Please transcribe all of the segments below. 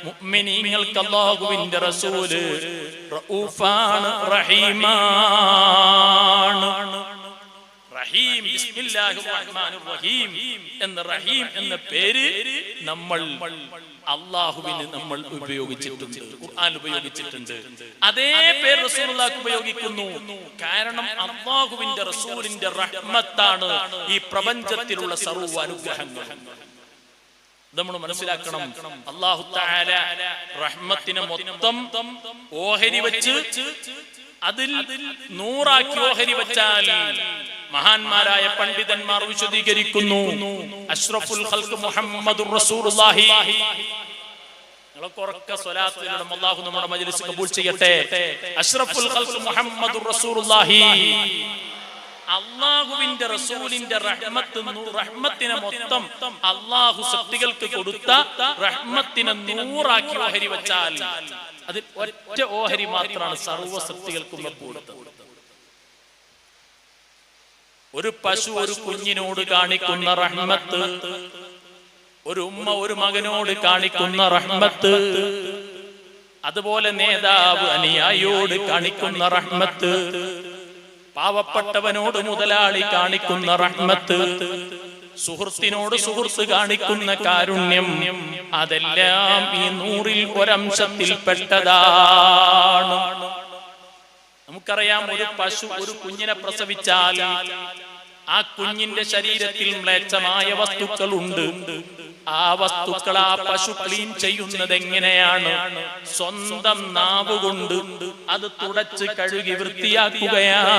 മുഅ്മിനീങ്ങൾക്ക് അല്ലാഹുവിന്റെ റസൂല് റഊഫാണ്, റഹീമാണ്. റഹീം, ബിസ്മില്ലാഹിർ റഹ്മാനിർ റഹീം എന്ന റഹീം എന്ന പേര് നമ്മൾ അല്ലാഹുവിന് നമ്മൾ ഉപയോഗിച്ചിട്ടുണ്ട്, ഖുർആൻ ഉപയോഗിച്ചിട്ടുണ്ട്. അതേ പേര് റസൂലുള്ളാഹിക്ക് ഉപയോഗിക്കുന്നു. കാരണം അല്ലാഹുവിന്റെ റസൂലിന്റെ റഹ്മത്താണ് ഈ പ്രപഞ്ചത്തിലുള്ള സർവ്വ അനുഗ്രഹങ്ങളും. നമ്മൾ മനസ്സിലാക്കണം. അല്ലാഹു തആല റഹ്മത്തിനെ മൊത്തം ഓഹരി വെച്ച് അതിൽ 100 ഓഹരി വെച്ചാൽ മഹാന്മാരായ പണ്ഡിതന്മാർ വിശദീകരിക്കുന്നു. അഷ്റഫുൽ ഖൽഖ് മുഹമ്മദുർ റസൂലുള്ളാഹി. നിങ്ങളൊക്കെ സ്വലാത്തിലൂടെ അല്ലാഹു നമ്മുടെ മജ്ലിസ് കബൂൽ ചെയ്യട്ടെ. അഷ്റഫുൽ ഖൽഖ് മുഹമ്മദുർ റസൂലുള്ളാഹി അല്ലാഹുവിന്റെ റസൂലിന്റെ റഹ്മത്തിനെ മൊത്തം അല്ലാഹു സൃഷ്ടികൾക്ക് കൊടുത്ത റഹ്മത്തിനെ 100 ഓഹരി വെച്ചാൽ അതിൽ ഒറ്റ ഓഹരി മാത്രമാണ് സർവ്വ സൃഷ്ടികൾക്കും കൊടുത്തത്. ഒരു പശു ഒരു കുഞ്ഞിനോട് കാണിക്കുന്ന റഹ്മത്ത്, ഒരു ഉമ്മ ഒരു മകനോട് കാണിക്കുന്ന റഹ്മത്ത്, അതുപോലെ നേതാവ് അനുയായിയോട് കാണിക്കുന്ന റഹ്മത്ത്, പാവപ്പെട്ടവനോട് മുതലാളി കാണിക്കുന്ന റഹ്മത്ത്, സുഹൃത്തിനോട് സുഹൃത്ത് കാണിക്കുന്ന കാരുണ്യം, അതെല്ലാം ഈ 100ൽ ഒരംശത്തിൽ പെട്ടതാണ്. നമുക്കറിയാം, ഒരു പശു ഒരു കുഞ്ഞിനെ പ്രസവിച്ചാൽ ആ കുഞ്ഞിന്റെ ശരീരത്തിൽ മ്ലേച്ഛമായ വസ്തുക്കളുണ്ട്. ആ വസ്തുക്കൾ ആ പശു ക്ലീൻ ചെയ്യുന്നത് എങ്ങനെയാണ്? സ്വന്തം നാവ് കൊണ്ട് അത് തുടച്ച് കഴുകി വൃത്തിയാക്കുകയാണ്.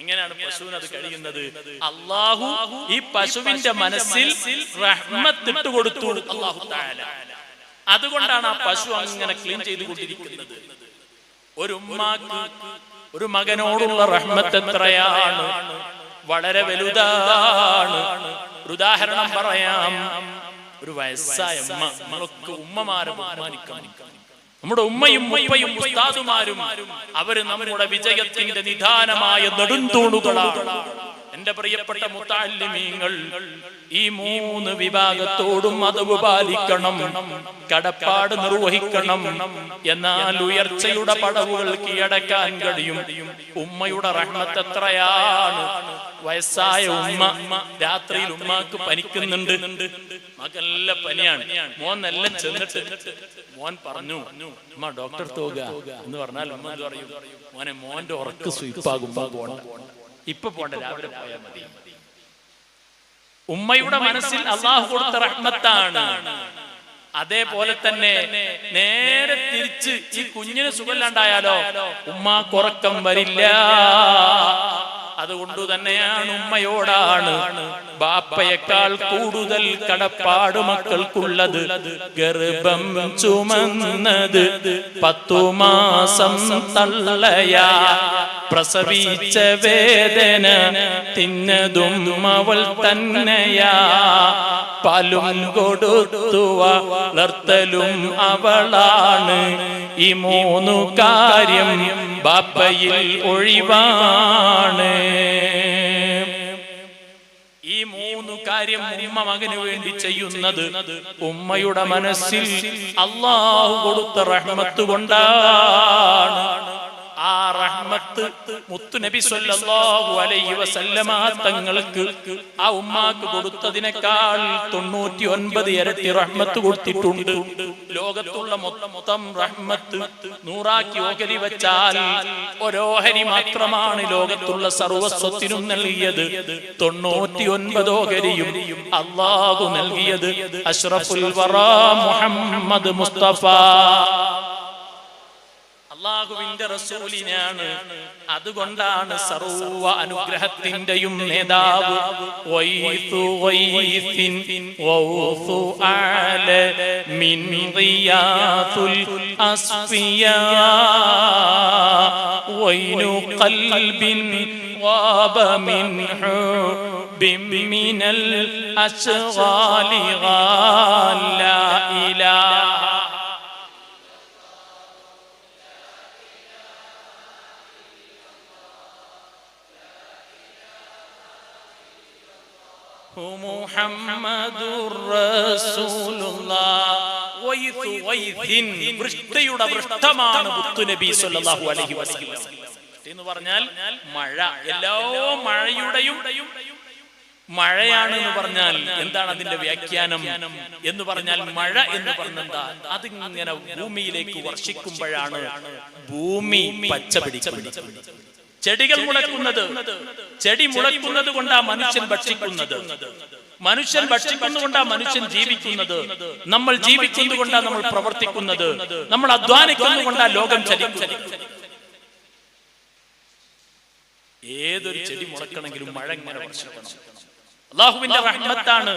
എങ്ങനെയാണ് പശുവിന് അത് കഴിയുന്നത്? അല്ലാഹു ഈ പശുവിന്റെ മനസ്സിൽ റഹ്മത്ത് ഇട്ട് കൊടുത്തു, അല്ലാഹു തആല. അതുകൊണ്ടാണ് ആ പശു അങ്ങനെ ക്ലീൻ ചെയ്തുകൊണ്ടിരിക്കുന്നത്. ഒരു ഉമ്മാക്ക് ഒരു മകനോടുള്ള റഹ്മത്ത് എത്രയാണ്, വളരെ വലുതാണ്. ഒരു ഉദാഹരണം പറയാം. ഒരു വയസ്സായ ഉമ്മ, നമ്മളൊക്കെ ഉമ്മമാരെ ബഹുമാനിക്കണം. നമ്മുടെ ഉമ്മയും ഉപ്പയും ഉസ്താദുമാരും അവര് നമ്മുടെ വിജയത്തിന്റെ നിദാനമായ നെടുന്തൂണുകളാണ്. എന്റെ പ്രിയപ്പെട്ട മുത്തഅല്ലിമീങ്ങൾ, ഈ 3 വിഭാഗത്തോടും അതവ് പാലിക്കണം, കടപ്പാട് നിർവഹിക്കണം. എന്നാൽ ഉയർച്ചയുടെ പടവുകൾ കീഴടക്കാൻ കഴിയും. ഉമ്മയുടെ റഹ്മത്ത് എത്രയാണ്! വയസ്സായ ഉമ്മ, രാത്രിയിൽ ഉമ്മാക്ക് പനിക്കുന്നുണ്ട്, മകല്ല പനിയാണ്. മോൻ എല്ലാം ചെന്നിട്ട് മോൻ പറഞ്ഞു, ഉമ്മ ഡോക്ടർ തോക എന്ന് പറഞ്ഞാൽ ഉമ്മ എന്ത് പറയും? മോനെ, മോന്റെ ഉറക്ക് സ്വീപ്പാകുമ്പോ പോണ്ട, ഇപ്പൊ പോണ്ട, രാവിലെ പോയാൽ മതി. ഉമ്മയുടെ മനസ്സിൽ അല്ലാഹു കൊടുത്ത റഹ്മത്താണ്. അതേപോലെ തന്നെ നേരെ തിരിച്ച് ഈ കുഞ്ഞിന് സുഖമില്ലാണ്ടായാലോ ഉമ്മാക്ക് ഉറക്കം വരില്ല. അതുകൊണ്ട് തന്നെയാണ് ഉമ്മയോടാണ് ബാപ്പയേക്കാൾ കൂടുതൽ കടപ്പാട് മക്കൾക്കുള്ളത്. ഗർഭം ചുമന്നത് 10 മാസം തള്ളയാ, പ്രസവിച്ച വേദന തിന്നതും അവൾ തന്നെയാ, പാലും കൊടുത്തു വളർത്തലും അവളാണ്. ഈ 3 കാര്യം ബാപ്പയിൽ ഒഴിവാണ്. ഈ 3 കാര്യം ഉമ്മ മകന് വേണ്ടി ചെയ്യുന്നത് ഉമ്മയുടെ മനസ്സിൽ അല്ലാഹു കൊടുത്ത റഹ്മത്ത് കൊണ്ടാണ്. ആ റഹ്മത്ത് മുത്തുനബി സ്വല്ലല്ലാഹു അലൈഹി വസല്ലമ തങ്ങൾക്ക് ആ ഉമ്മാക്ക് കൊടുത്തതിനേക്കാൾ 99 ഇരട്ടി റഹ്മത്ത് കൊടുത്തിട്ടുണ്ട്. ലോകത്തുള്ള മൊത്തം റഹ്മത്ത് 100 ഓഹരി വെച്ചാൽ ഒരോഹരി മാത്രമാണ് ലോകത്തുള്ള സർവസ്വത്തിനും നൽകിയത്. 99 ഓഹരിയും അല്ലാഹു നൽകിയത് അഷ്റഫുൽ വറാ മുഹമ്മദ് മുസ്തഫ അല്ലാഹുവിന്റെ റസൂലിനാണ്. അതുകൊണ്ടാണ് സർവ്വ അനുഗ്രഹത്തിന്റെയും നേതാവ്. വൈതു വൈസിൻ വൗസു അല മിൻ റിയാസുൽ അസ്ഫിയാ വൈനു ഖൽബിൻ വാബ മിൻ ഹുബ്ബിൻ മിനൽ അശ്ഗാലി ലാ ഇലാഹ മുഹമ്മദുർ റസൂലുള്ളാഹ് വൃഷ്ടിയുടെ വൃഷ്ടമാണ് മുത്തുനബി സ്വല്ലല്ലാഹു അലൈഹി വസല്ലം എന്ന് പറഞ്ഞാൽ മഴ. എല്ലാ മഴയുടെയും മഴയാണ് എന്ന് പറഞ്ഞാൽ എന്താണ് അതിന്റെ വ്യാഖ്യാനം എന്ന് പറഞ്ഞാൽ മഴ എന്ന് പറഞ്ഞെന്താ, അതിങ്ങനെ ഭൂമിയിലേക്ക് വർഷിക്കുമ്പോഴാണ് ഭൂമി പച്ച പിടിക്കുന്നത്. ചെടികൾ മുളക്കുന്നത്, ചെടി മുളക്കുന്നത് കൊണ്ടാ മനുഷ്യൻ ഭക്ഷിക്കുന്നത്, മനുഷ്യൻ ഭക്ഷിക്കുന്നതുകൊണ്ടാ മനുഷ്യൻ ജീവിക്കുന്നത്, നമ്മൾ ജീവിക്കുന്നതുകൊണ്ടാ നമ്മൾ പ്രവർത്തിക്കുന്നത്, നമ്മൾ അധ്വാനിക്കുന്നതുകൊണ്ടാ ലോകം ചലിക്കുന്നത്. ഏതൊരു ചെടി മുളക്കണമെങ്കിലും മഴ ഇങ്ങനെ വർഷിക്കണം. അല്ലാഹുവിന്റെ റഹ്മത്താണ്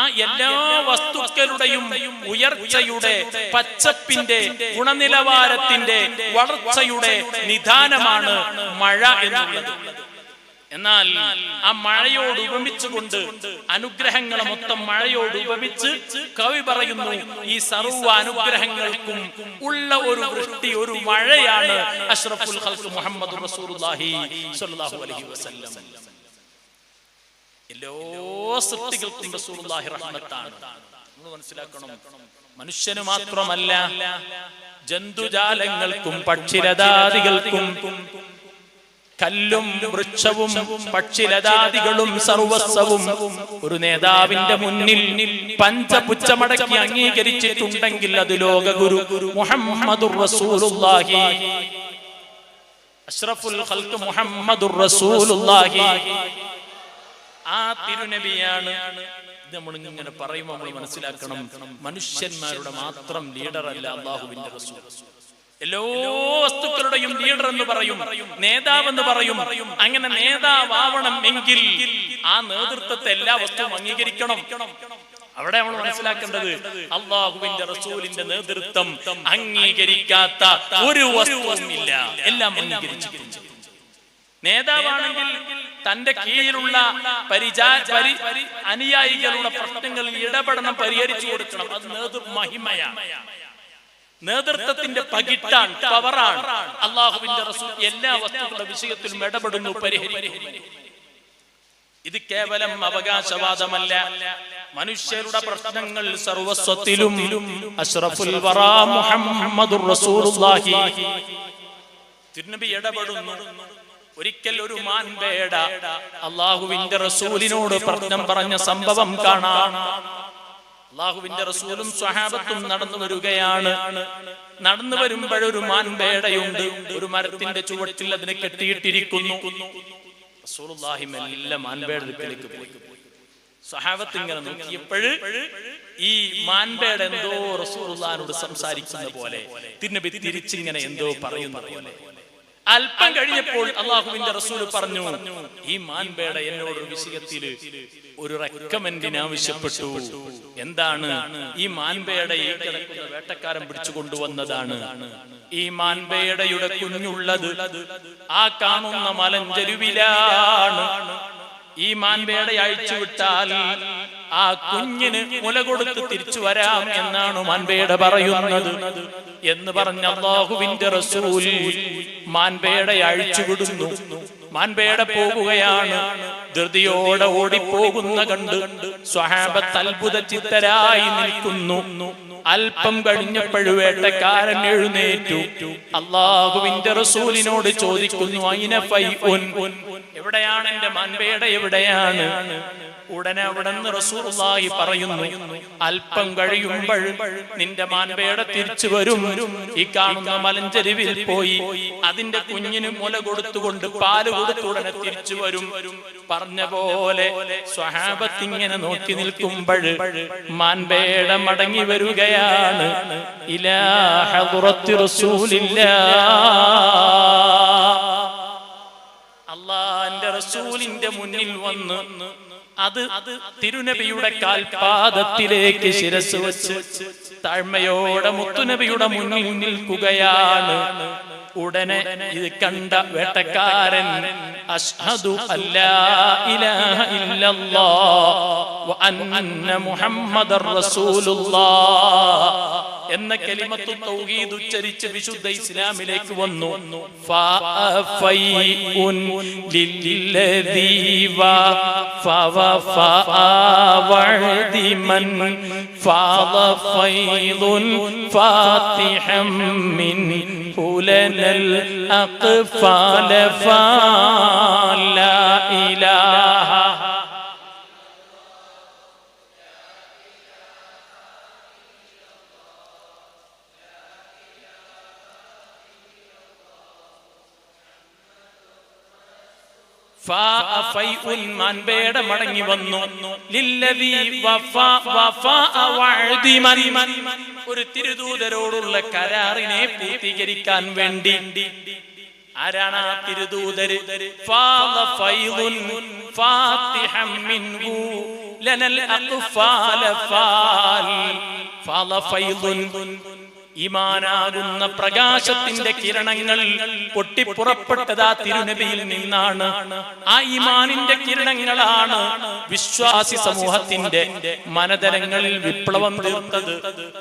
ആ എല്ലാ വസ്തുക്കളുടെയും ഉയർച്ചയുടെ, പച്ചപ്പിന്റെ, ഗുണനിലവാരത്തിന്റെ, വളർച്ചയുടെ നിദാനമാണ് മഴ എന്നുള്ളത്. എന്നാൽ ആ മഴയോട് ഉപമിച്ചുകൊണ്ട് അനുഗ്രഹങ്ങളെ മൊത്തം മഴയോട് ഉപമിച്ച് കവി പറയുന്നു, ഈ സർവ്വ അനുഗ്രഹങ്ങൾക്കും ഉള്ള ഒരു വൃഷ്ടി, ഒരു മഴയാണ് അഷ്റഫുൽ ഖൽഖ് മുഹമ്മദ് റസൂലുള്ളാഹി സ്വല്ലല്ലാഹു അലൈഹി വസല്ലം. എല്ലാ സൃഷ്ടികൾക്കും റസൂലുള്ളാഹി റഹ്മത്താണ്. നമ്മൾ മനസ്സിലാക്കണം, മനുഷ്യന് മാത്രമല്ല ജന്തുജാലങ്ങൾക്കും പക്ഷിലതാദികൾക്കും, കല്ലും വൃക്ഷവും പക്ഷിലതാദികളും സർവസ്വവും ഒരു നേതാവിന്റെ മുന്നിൽ പഞ്ചപുച്ഛമടക്കി അംഗീകരിച്ചിട്ടുണ്ടെങ്കിൽ അത് ലോകഗുരു മുഹമ്മദുർ റസൂലുള്ളാഹി, അഷ്റഫുൽ ഖൽഖ് മുഹമ്മദുർ റസൂലുള്ളാഹി, ആ തിരുനബിയാണ്. നമ്മൾ ഇങ്ങനെ പറയുമ്പോൾ നമ്മൾ മനസ്സിലാക്കണം, മനുഷ്യന്മാരുടെ മാത്രം ലീഡർ അല്ല അല്ലാഹുവിന്റെ റസൂൽ. എല്ലാ വസ്തുക്കളുടെയും ലീഡർ എന്ന് പറയും, നേതാവ് എന്ന് പറയും. അങ്ങനെ നേതാവണം എങ്കിൽ ആ നേതൃത്വത്തെ എല്ലാ വസ്തുവും അംഗീകരിക്കണം. അവിടെ നമ്മൾ മനസ്സിലാക്കേണ്ടത്, അല്ലാഹുവിന്റെ റസൂലിന്റെ നേതൃത്വം അംഗീകരിക്കാത്ത ഒരു വസ്തുവും ഇല്ല, എല്ലാം അംഗീകരിച്ചിട്ടുണ്ട്. നേതാവാണെങ്കിൽ തന്റെ കീഴിലുള്ള അനുയായികളുടെ പ്രശ്നങ്ങളിൽ ഇടപെടണം, പരിഹരിച്ചു കൊടുക്കണം. അത് നേതൃമഹിമയാണ്, നേതൃത്വത്തിന്റെ പകിട്ടാണ്, പവറാണ്. അല്ലാഹുവിന്റെ റസൂൽ എല്ലാ വസ്തുക്കളുടെ വിഷയത്തിലും ഇടപെടുന്നു, പരിഹരിക്കുന്നു. ഇത് കേവലം അവകാശവാദമല്ല. മനുഷ്യരുടെ പ്രശ്നങ്ങൾ സർവസ്വത്തിലും അഷ്റഫുൽ വറാ മുഹമ്മദുർ റസൂലുള്ളാഹി തിരുനബി ഇടപെടുന്നു. ഒരിക്കൽ ഒരു മാൻപേട അല്ലാഹുവിന്റെ റസൂലിനോട് പ്രശ്നം പറഞ്ഞ സംഭവം കാണാം. അല്ലാഹുവിന്റെ റസൂലും സ്വഹാബത്തും നടന്നു വരികയാണ്. നടന്നു വരുമ്പോഴൊരു മാൻപേടയുണ്ട്, ഒരു മരത്തിന്റെ ചുവട്ടിൽ അതിനെ കെട്ടിയിട്ടിരിക്കുന്നു. റസൂലുള്ളാഹി മെല്ലെ മാൻപേടയിലേക്ക് പോയി. സ്വഹാബത്ത് ഇങ്ങനെ നോക്കിയപ്പോഴ് ഈ മാൻപേട എന്തോ റസൂലുള്ളാഹിനോട് സംസാരിക്കുന്ന പോലെ, തിരുനബി തിരിച്ചിങ്ങനെ എന്തോ പറയുന്ന പോലെ. അല്പം കഴിഞ്ഞപ്പോൾ അല്ലാഹുവിന്റെ റസൂൽ പറഞ്ഞു, ഈ മാൻപേട എന്നോട് വിഷയത്തിൽ ഒരു റെക്കമെൻഡിന് ആവശ്യപ്പെട്ടു. എന്താണ്? ഈ മാൻപേടയെ കിടക്കുന്ന വേട്ടക്കാരൻ പിടിച്ചു കൊണ്ടുവന്നതാണ്. ഈ മാൻപേടയുടെ കുഞ്ഞുള്ളത് ആ കാണുന്ന മലഞ്ചെരുവിലാണ്. ഈ മാൻപേട അഴിച്ചു വിട്ടാൽ ആ കുഞ്ഞിന് മുല കൊടുത്ത് തിരിച്ചു വരാം എന്നാണ് മാൻപേട പറയുന്നത് എന്ന് പറഞ്ഞ അല്ലാഹുവിന്റെ റസൂൽ മാൻപേട അഴിച്ചു വിടുന്നു. മാൻപേട പോകുകയാണ്. ധൃതിയോടെ ഓടിപ്പോകുന്ന കണ്ട് സ്വഹാബത്ത് അത്ഭുതചിത്തരായി നിൽക്കുന്നു. അല്പം കഴിഞ്ഞപ്പോഴും വേട്ടക്കാരൻ എഴുന്നേറ്റു. അല്ലാഹുവിന്റെ റസൂലിനോട് ചോദിക്കുന്നു, അയിന ഫൈഉൻ, എവിടെയാണ് എന്റെ മാൻപേട, എവിടെയാണ്? ഉടനെ അവിടുന്ന് റസൂലുള്ളാഹി പറയുന്നു, അല്പം കഴിയുമ്പോൾ നിന്റെ മാൻപേട തിരിച്ചു വരും. ഈ കാണുന്ന മലഞ്ചെരുവിൽ പോയി അതിന്റെ കുഞ്ഞിന് മുല കൊടുത്തുകൊണ്ട് പാല് കൊടുത്തു ഉടനെ തിരിച്ചു വരും. പറഞ്ഞ പോലെ സ്വഹാബത്ത് ഇങ്ങനെ നോക്കി നിൽക്കുമ്പോൾ മാൻപേട മടങ്ങി വരികയാണ്. ഇലാ ഹദ്റത്തി റസൂലില്ലാഹ്, അല്ലാഹുവിന്റെ റസൂലിന്റെ മുന്നിൽ വന്ന് അത് തിരുനബിയുടെ കാൽപാദത്തിലേക്ക് ശിരസ് വെച്ച് താഴ്മയോടെ മുത്തുനബിയുടെ മുന്നിൽ നിൽക്കുകയാണ്. ഉടനെ ഇത് കണ്ട വേട്ടക്കാരൻ അശ്ഹദു അല്ലാ ഇലാഹ ഇല്ലല്ലാഹ് വ അന്ന മുഹമ്മദർ റസൂലുള്ളാഹ് എന്ന കലിമത്തു തൗഹീദ് ഉച്ചരിച്ച് വിശുദ്ധ ഇസ്ലാമിലേക്ക് വന്നു. ഫഅഫൈഉൻ ലില്ലദീ വഅഫവഅദിമൻ فاض فيض فاتحا منه لنا الأقفال فلا إله മാൻപേട മടങ്ങി വന്നു ലില്ലദീ ഒരു തിരുദൂതരോടുള്ള കരാറിനെ പൂർത്തീകരിക്കാൻ വേണ്ടി. ആരാണ് ആ തിരുദൂതര്? ഈമാനാകുന്ന പ്രകാശത്തിന്റെ കിരണങ്ങൾ പൊട്ടിപ്പുറപ്പെട്ടത് ആ തിരുനബിയിൽ നിന്നാണ്. ആ ഈമാനിന്റെ കിരണങ്ങളാണ് വിശ്വാസി സമൂഹത്തിന്റെ മനതലങ്ങളിൽ വിപ്ലവം തീർത്തത്.